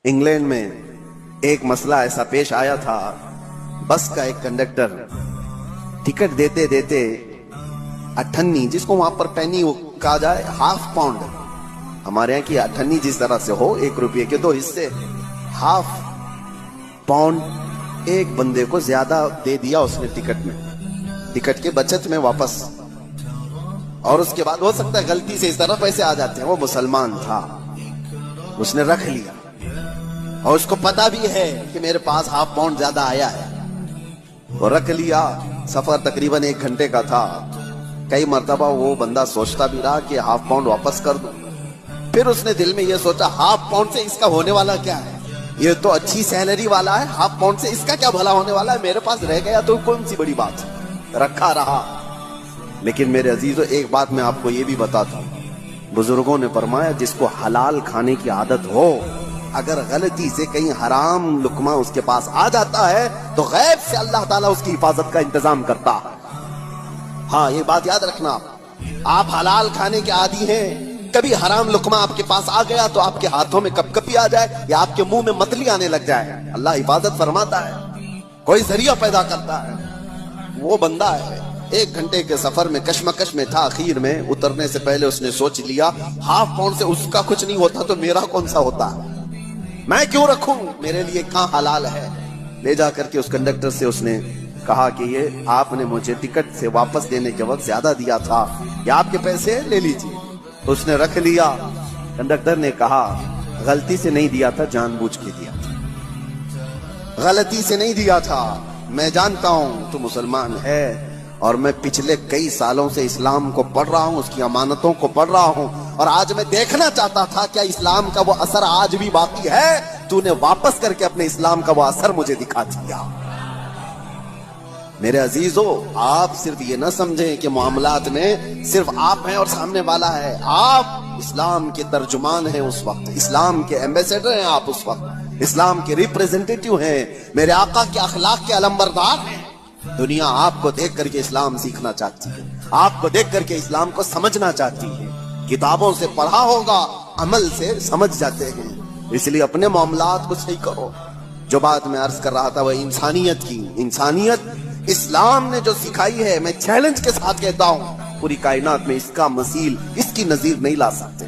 England में एक मसला ऐसा पेश आया था। बस का एक कंडक्टर टिकट देते देते अठन्नी, जिसको वहां पर पैनी कहा जाए, हाफ पाउंड, हमारे यहाँ की अठन्नी जिस तरह से हो, 1 रुपये के 2 हिस्से, हाफ पाउंड एक बंदे को ज्यादा दे दिया उसने टिकट में, टिकट के बचत में वापस। और उसके बाद हो सकता है गलती से इस तरह पैसे आ जाते हैं, वो मुसलमान था, उसने रख लिया और उसको पता भी है कि मेरे पास हाफ पाउंड ज्यादा आया है, वो रख लिया। सफर तकरीबन 1 घंटे का था। कई मर्तबा वो बंदा सोचता भी रहा कि हाफ पाउंड वापस कर दूं। फिर उसने दिल में ये सोचा, हाफ पाउंड से इसका होने वाला क्या है, ये तो अच्छी सैलरी वाला है, हाफ पाउंड से इसका क्या भला होने वाला है, मेरे पास रह गया तो कौन सी बड़ी बात है, रखा रहा। लेकिन मेरे अजीजों, एक बात मैं आपको ये भी बताता हूं, बुजुर्गों ने फरमाया जिसको हलाल खाने की आदत हो, अगर गलती से कहीं हराम लुकमा उसके पास आ जाता है तो गैब से अल्लाह ताला उसकी हिफाजत का इंतजाम करता है। हाँ, ये बात याद रखना, आप हलाल खाने के आदी हैं, कभी हराम लुकमा आपके पास आ गया तो आपके हाथों में कपकपी आ जाए या आपके मुंह में मतली आने लग जाए, अल्लाह हिफाजत फरमाता है, कोई जरिया पैदा करता है। वो बंदा है 1 घंटे के सफर में कश्मकश में था, आखिर में उतरने से पहले उसने सोच लिया, हाफ पाउंड से उसका कुछ नहीं होता तो मेरा कौन सा होता है, मैं क्यों रखूं, मेरे लिए कहां हलाल है। ले जाकर के उस कंडक्टर से उसने कहा कि ये आपने मुझे टिकट से वापस देने के वक्त ज्यादा दिया था, ये आपके पैसे ले लीजिए। तो उसने रख लिया। कंडक्टर ने कहा, गलती से नहीं दिया था, जानबूझ के दिया था, गलती से नहीं दिया था, मैं जानता हूं तू मुसलमान है और मैं पिछले कई सालों से इस्लाम को पढ़ रहा हूं, उसकी अमानतों को पढ़ रहा हूं, और आज मैं देखना चाहता था क्या इस्लाम का वो असर आज भी बाकी है, तूने वापस करके अपने इस्लाम का वो असर मुझे दिखा दिया। मेरे अजीजों, आप सिर्फ ये ना समझें कि मामलात में सिर्फ आप हैं और सामने वाला है, आप इस्लाम के तर्जुमान हैं उस वक्त, इस्लाम के एम्बेसडर हैं आप उस वक्त, इस्लाम के रिप्रेजेंटेटिव हैं, मेरे आका के अखलाक के अलंबरदार हैं। दुनिया आपको देख करके इस्लाम सीखना चाहती है, आपको देख करके इस्लाम को समझना चाहती है। किताबों से पढ़ा होगा, अमल से समझ जाते हैं। इसलिए अपने मामलात को सही करो। जो बात मैं अर्ज कर रहा था वह इंसानियत की, इंसानियत इस्लाम ने जो सिखाई है, मैं चैलेंज के साथ कहता हूं, पूरी कायनात में इसका मसील, इसकी नजीर नहीं ला सकते।